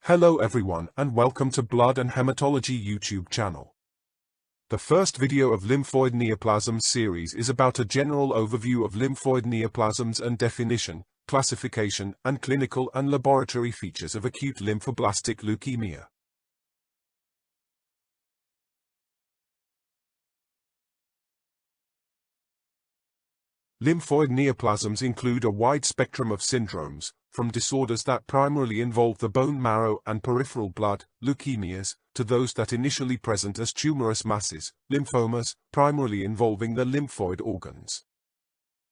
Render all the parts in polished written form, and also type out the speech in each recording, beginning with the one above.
Hello everyone and welcome to Blood and Hematology YouTube channel. The first video of lymphoid neoplasms series is about a general overview of lymphoid neoplasms and definition, classification, and clinical and laboratory features of acute lymphoblastic leukemia. Lymphoid neoplasms include a wide spectrum of syndromes, from disorders that primarily involve the bone marrow and peripheral blood, leukemias, to those that initially present as tumorous masses, lymphomas, primarily involving the lymphoid organs.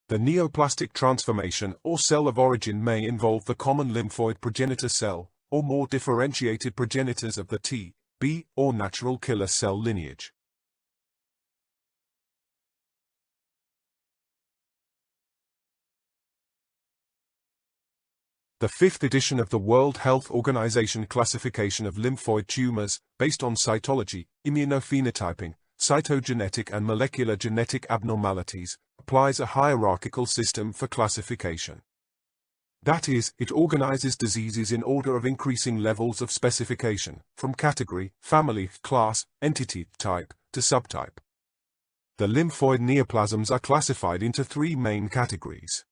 The neoplastic transformation or cell of origin may involve the common lymphoid progenitor cell, or more differentiated progenitors of the T, B, or natural killer cell lineage. The fifth edition of the World Health Organization classification of lymphoid tumors, based on cytology, immunophenotyping, cytogenetic and molecular genetic abnormalities, applies a hierarchical system for classification. That is, it organizes diseases in order of increasing levels of specification, from category, family, class, entity, type, to subtype. The lymphoid neoplasms are classified into three main categories.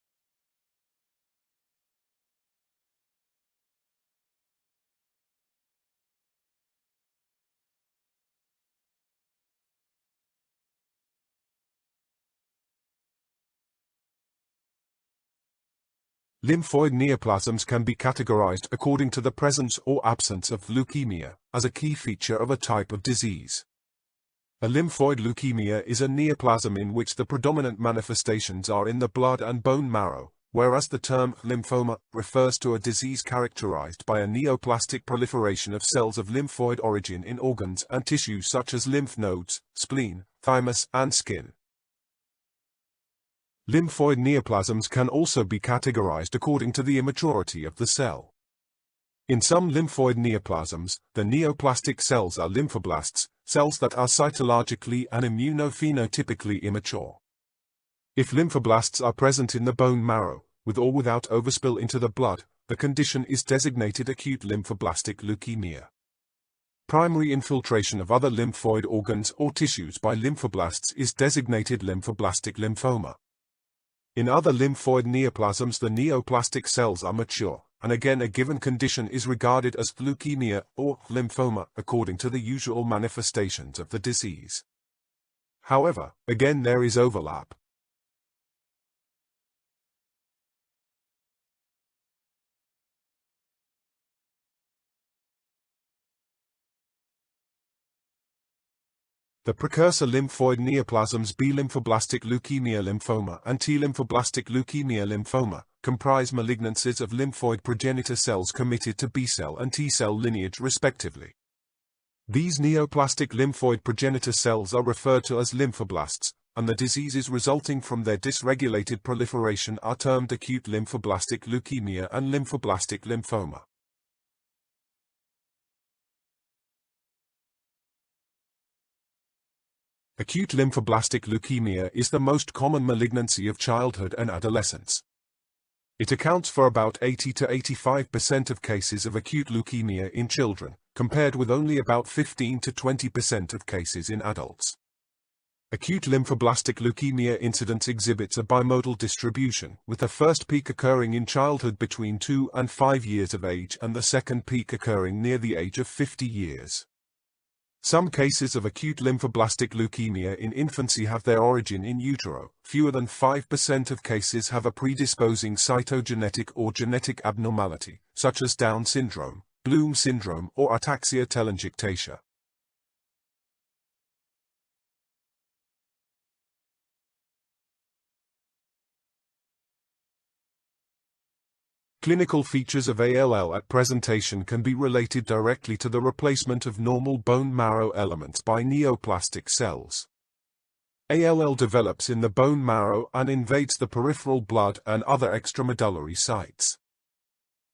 Lymphoid neoplasms can be categorized according to the presence or absence of leukemia, as a key feature of a type of disease. A lymphoid leukemia is a neoplasm in which the predominant manifestations are in the blood and bone marrow, whereas the term lymphoma refers to a disease characterized by a neoplastic proliferation of cells of lymphoid origin in organs and tissues such as lymph nodes, spleen, thymus, and skin. Lymphoid neoplasms can also be categorized according to the immaturity of the cell. In some lymphoid neoplasms, the neoplastic cells are lymphoblasts, cells that are cytologically and immunophenotypically immature. If lymphoblasts are present in the bone marrow, with or without overspill into the blood, the condition is designated acute lymphoblastic leukemia. Primary infiltration of other lymphoid organs or tissues by lymphoblasts is designated lymphoblastic lymphoma. In other lymphoid neoplasms, the neoplastic cells are mature, and again a given condition is regarded as leukemia or lymphoma according to the usual manifestations of the disease. However, again there is overlap. The precursor lymphoid neoplasms B-lymphoblastic leukemia lymphoma and T-lymphoblastic leukemia lymphoma comprise malignancies of lymphoid progenitor cells committed to B-cell and T-cell lineage respectively. These neoplastic lymphoid progenitor cells are referred to as lymphoblasts, and the diseases resulting from their dysregulated proliferation are termed acute lymphoblastic leukemia and lymphoblastic lymphoma. Acute lymphoblastic leukemia is the most common malignancy of childhood and adolescence. It accounts for about 80 to 85% of cases of acute leukemia in children, compared with only about 15 to 20% of cases in adults. Acute lymphoblastic leukemia incidence exhibits a bimodal distribution, with the first peak occurring in childhood between 2 and 5 years of age and the second peak occurring near the age of 50 years. Some cases of acute lymphoblastic leukemia in infancy have their origin in utero. Fewer than 5% of cases have a predisposing cytogenetic or genetic abnormality, such as Down syndrome, Bloom syndrome, or ataxia telangiectasia. Clinical features of ALL at presentation can be related directly to the replacement of normal bone marrow elements by neoplastic cells. ALL develops in the bone marrow and invades the peripheral blood and other extramedullary sites.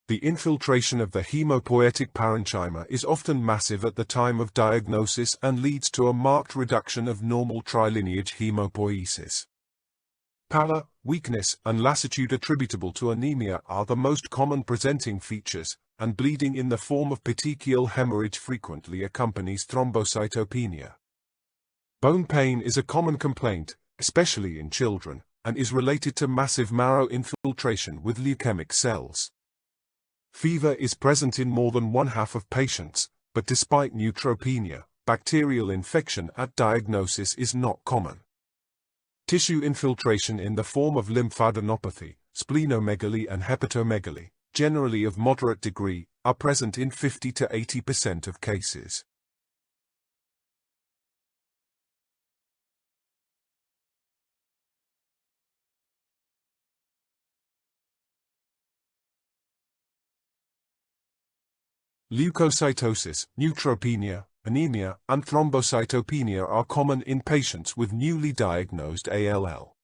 The infiltration of the hemopoietic parenchyma is often massive at the time of diagnosis and leads to a marked reduction of normal trilineage hemopoiesis. Pallor, weakness, and lassitude attributable to anemia are the most common presenting features, and bleeding in the form of petechial hemorrhage frequently accompanies thrombocytopenia. Bone pain is a common complaint, especially in children, and is related to massive marrow infiltration with leukemic cells. Fever is present in more than one-half of patients, but despite neutropenia, bacterial infection at diagnosis is not common. Tissue infiltration in the form of lymphadenopathy, splenomegaly and hepatomegaly, generally of moderate degree, are present in 50 to 80% of cases. Leukocytosis, neutropenia, anemia, and thrombocytopenia are common in patients with newly diagnosed ALL.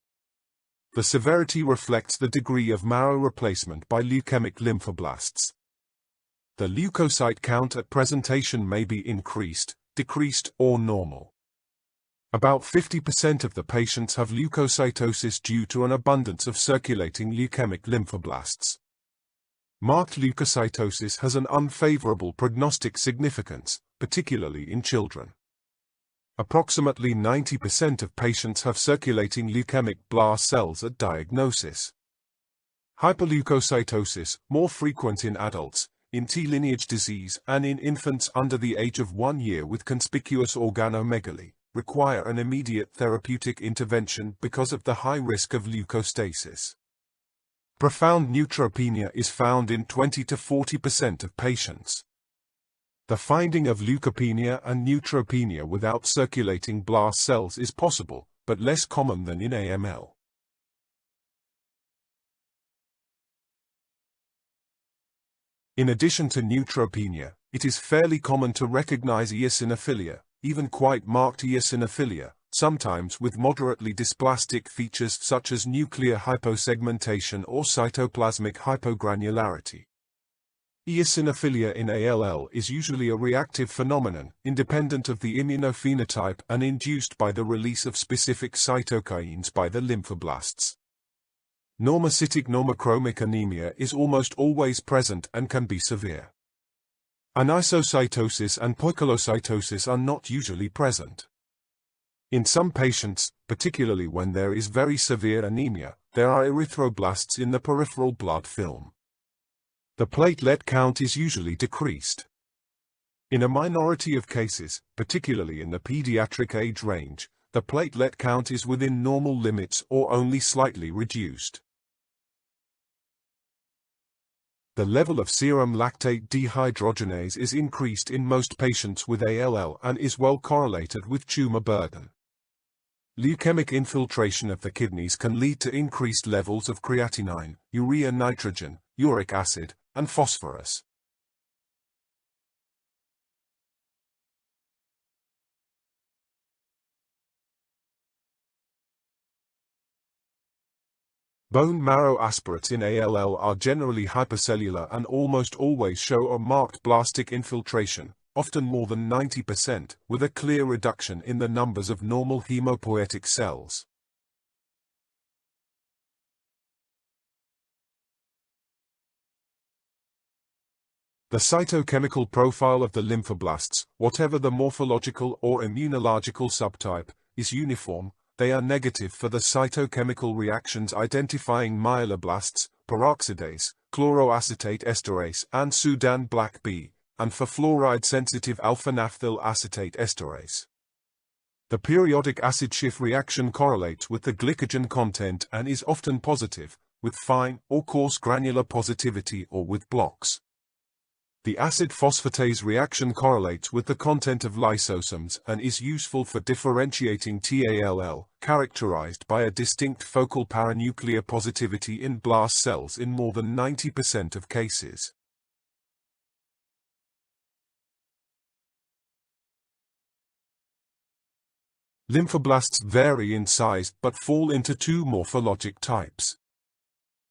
The severity reflects the degree of marrow replacement by leukemic lymphoblasts. The leukocyte count at presentation may be increased, decreased, or normal. About 50% of the patients have leukocytosis due to an abundance of circulating leukemic lymphoblasts. Marked leukocytosis has an unfavorable prognostic significance, particularly in children. Approximately 90% of patients have circulating leukemic blast cells at diagnosis. Hyperleukocytosis, more frequent in adults, in T-lineage disease and in infants under the age of 1 year with conspicuous organomegaly, require an immediate therapeutic intervention because of the high risk of leukostasis. Profound neutropenia is found in 20 to 40% of patients. The finding of leukopenia and neutropenia without circulating blast cells is possible, but less common than in AML. In addition to neutropenia, it is fairly common to recognize eosinophilia, even quite marked eosinophilia, sometimes with moderately dysplastic features such as nuclear hyposegmentation or cytoplasmic hypogranularity. Eosinophilia in ALL is usually a reactive phenomenon, independent of the immunophenotype and induced by the release of specific cytokines by the lymphoblasts. Normocytic normochromic anemia is almost always present and can be severe. Anisocytosis and poikilocytosis are not usually present. In some patients, particularly when there is very severe anemia, there are erythroblasts in the peripheral blood film. The platelet count is usually decreased. In a minority of cases, particularly in the pediatric age range, the platelet count is within normal limits or only slightly reduced. The level of serum lactate dehydrogenase is increased in most patients with ALL and is well correlated with tumor burden. Leukemic infiltration of the kidneys can lead to increased levels of creatinine, urea nitrogen, uric acid, and phosphorus. Bone marrow aspirates in ALL are generally hypercellular and almost always show a marked blastic infiltration, often more than 90%, with a clear reduction in the numbers of normal hemopoietic cells. The cytochemical profile of the lymphoblasts, whatever the morphological or immunological subtype, is uniform. They are negative for the cytochemical reactions identifying myeloblasts, peroxidase, chloroacetate esterase, and Sudan black B, and for fluoride-sensitive alpha-naphthyl acetate esterase. The periodic acid Schiff reaction correlates with the glycogen content and is often positive, with fine or coarse granular positivity or with blocks. The acid phosphatase reaction correlates with the content of lysosomes and is useful for differentiating TALL, characterized by a distinct focal paranuclear positivity in blast cells in more than 90% of cases. Lymphoblasts vary in size but fall into two morphologic types.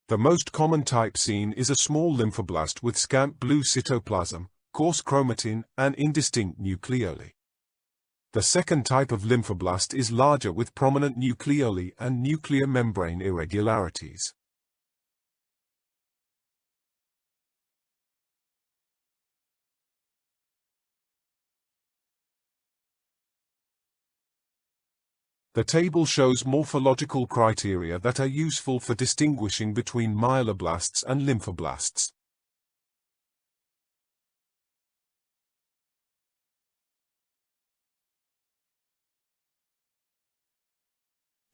The most common type seen is a small lymphoblast with scant blue cytoplasm, coarse chromatin, and indistinct nucleoli. The second type of lymphoblast is larger with prominent nucleoli and nuclear membrane irregularities. The table shows morphological criteria that are useful for distinguishing between myeloblasts and lymphoblasts.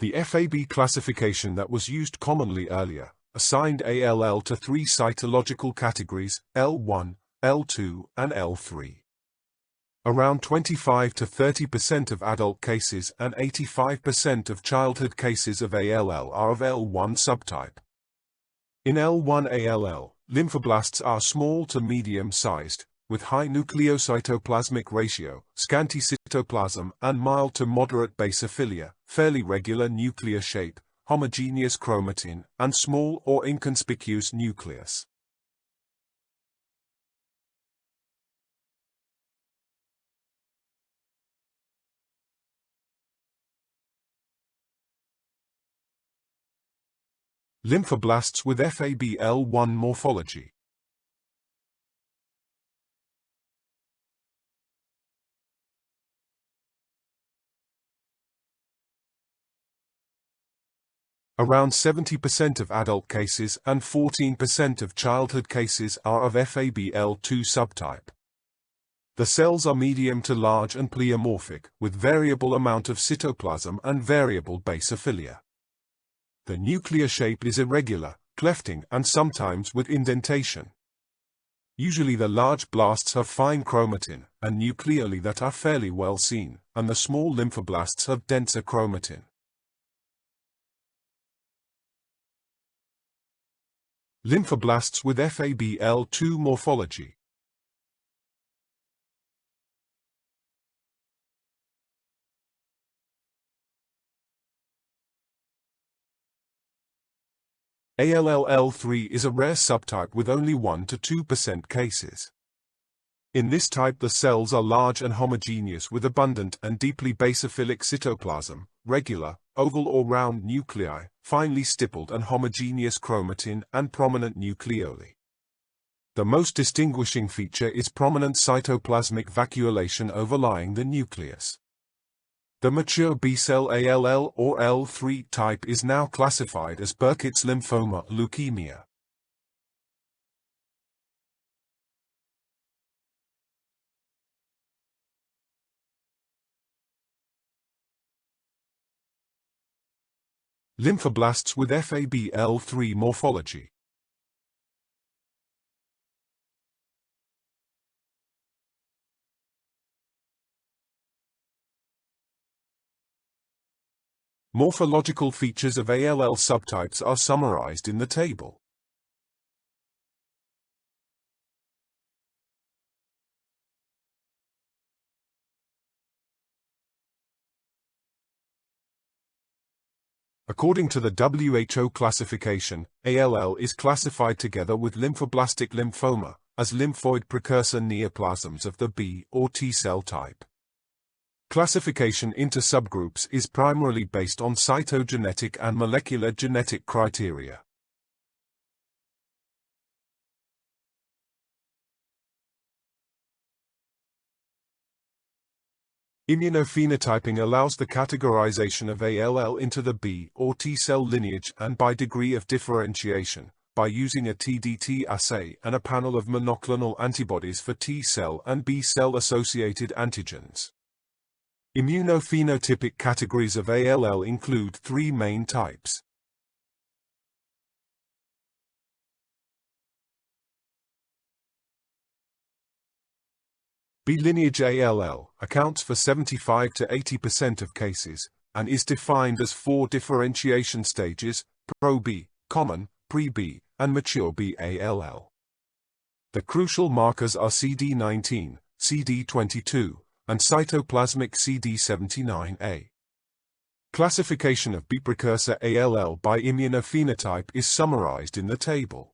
The FAB classification that was used commonly earlier assigned ALL to three cytological categories: L1, L2, and L3. Around 25 to 30% of adult cases and 85% of childhood cases of ALL are of L1 subtype. In L1 ALL, lymphoblasts are small to medium-sized, with high nucleocytoplasmic ratio, scanty cytoplasm, and mild to moderate basophilia, fairly regular nuclear shape, homogeneous chromatin, and small or inconspicuous nucleus. Lymphoblasts with FAB-L1 morphology. Around 70% of adult cases and 14% of childhood cases are of FAB-L2 subtype. The cells are medium to large and pleomorphic, with variable amount of cytoplasm and variable basophilia. The nuclear shape is irregular, clefting, and sometimes with indentation. Usually the large blasts have fine chromatin and nucleoli that are fairly well seen, and the small lymphoblasts have denser chromatin. Lymphoblasts with FAB-L2 morphology. ALL-L3 is a rare subtype with only 1 to 2% cases. In this type the cells are large and homogeneous with abundant and deeply basophilic cytoplasm, regular, oval or round nuclei, finely stippled and homogeneous chromatin, and prominent nucleoli. The most distinguishing feature is prominent cytoplasmic vacuolation overlying the nucleus. The mature B-cell ALL or L3 type is now classified as Burkitt's lymphoma leukemia. Lymphoblasts with FAB-L3 morphology. Morphological features of ALL subtypes are summarized in the table. According to the WHO classification, ALL is classified together with lymphoblastic lymphoma as lymphoid precursor neoplasms of the B or T cell type. Classification into subgroups is primarily based on cytogenetic and molecular genetic criteria. Immunophenotyping allows the categorization of ALL into the B or T cell lineage and by degree of differentiation, by using a TDT assay and a panel of monoclonal antibodies for T cell and B cell associated antigens. Immunophenotypic categories of ALL include three main types. B-lineage ALL accounts for 75 to 80% of cases, and is defined as four differentiation stages: pro-B, common, pre-B, and mature B ALL. The crucial markers are CD19, CD22, and cytoplasmic CD79A. Classification of B precursor ALL by immunophenotype is summarized in the table.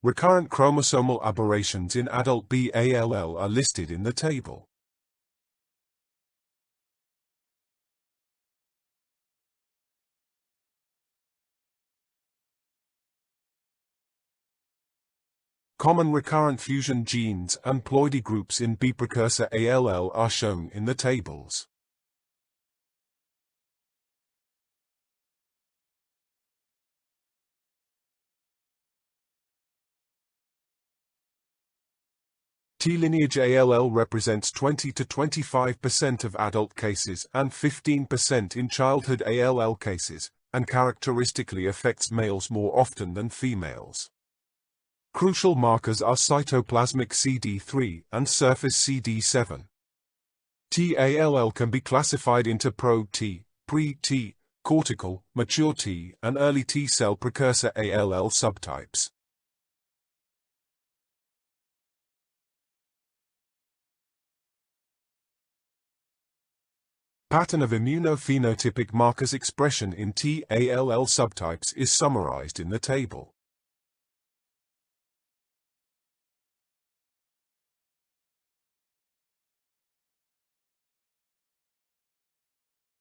Recurrent chromosomal aberrations in adult B ALL are listed in the table. Common recurrent fusion genes and ploidy groups in B precursor ALL are shown in the tables. T-lineage ALL represents 20 to 25% of adult cases and 15% in childhood ALL cases, and characteristically affects males more often than females. Crucial markers are cytoplasmic CD3 and surface CD7. T-ALL can be classified into pro-T, pre-T, cortical, mature T, and early T-cell precursor ALL subtypes. Pattern of immunophenotypic markers expression in T-ALL subtypes is summarized in the table.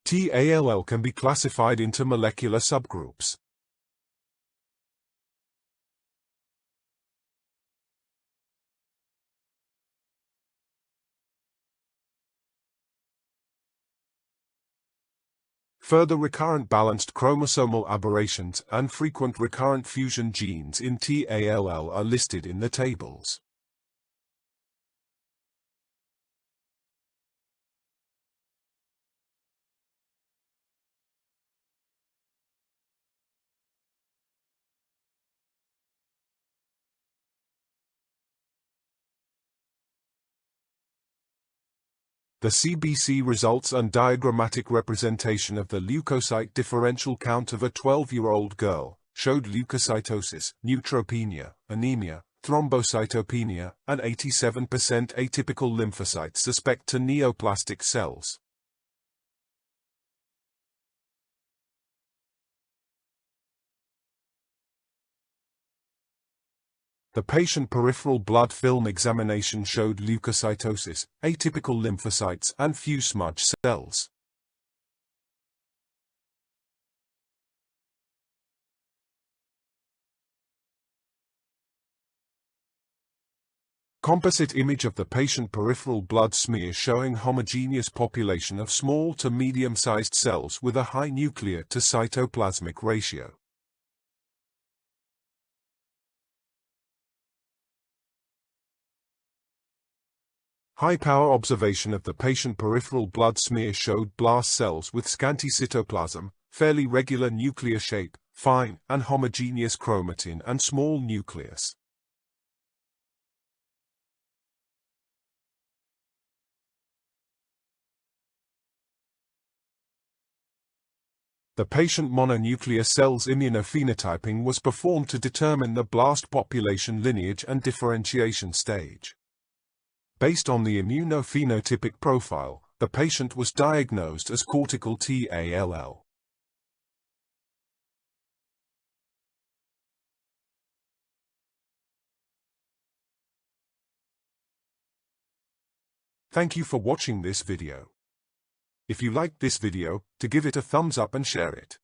T-ALL can be classified into molecular subgroups. Further recurrent balanced chromosomal aberrations and frequent recurrent fusion genes in T-ALL are listed in the tables. The CBC results and diagrammatic representation of the leukocyte differential count of a 12-year-old girl showed leukocytosis, neutropenia, anemia, thrombocytopenia, and 87% atypical lymphocytes suspect to neoplastic cells. The patient peripheral blood film examination showed leukocytosis, atypical lymphocytes, and few smudge cells. Composite image of the patient peripheral blood smear showing homogeneous population of small to medium-sized cells with a high nuclear to cytoplasmic ratio. High-power observation of the patient peripheral blood smear showed blast cells with scanty cytoplasm, fairly regular nuclear shape, fine and homogeneous chromatin and small nucleus. The patient mononuclear cells immunophenotyping was performed to determine the blast population lineage and differentiation stage. Based on the immunophenotypic profile, the patient was diagnosed as cortical T-ALL. Thank you for watching this video. If you liked this video, to give it a thumbs up and share it.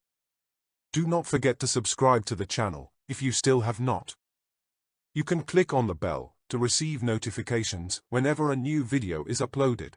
Do not forget to subscribe to the channel, if you still have not. You can click on the bell to receive notifications whenever a new video is uploaded.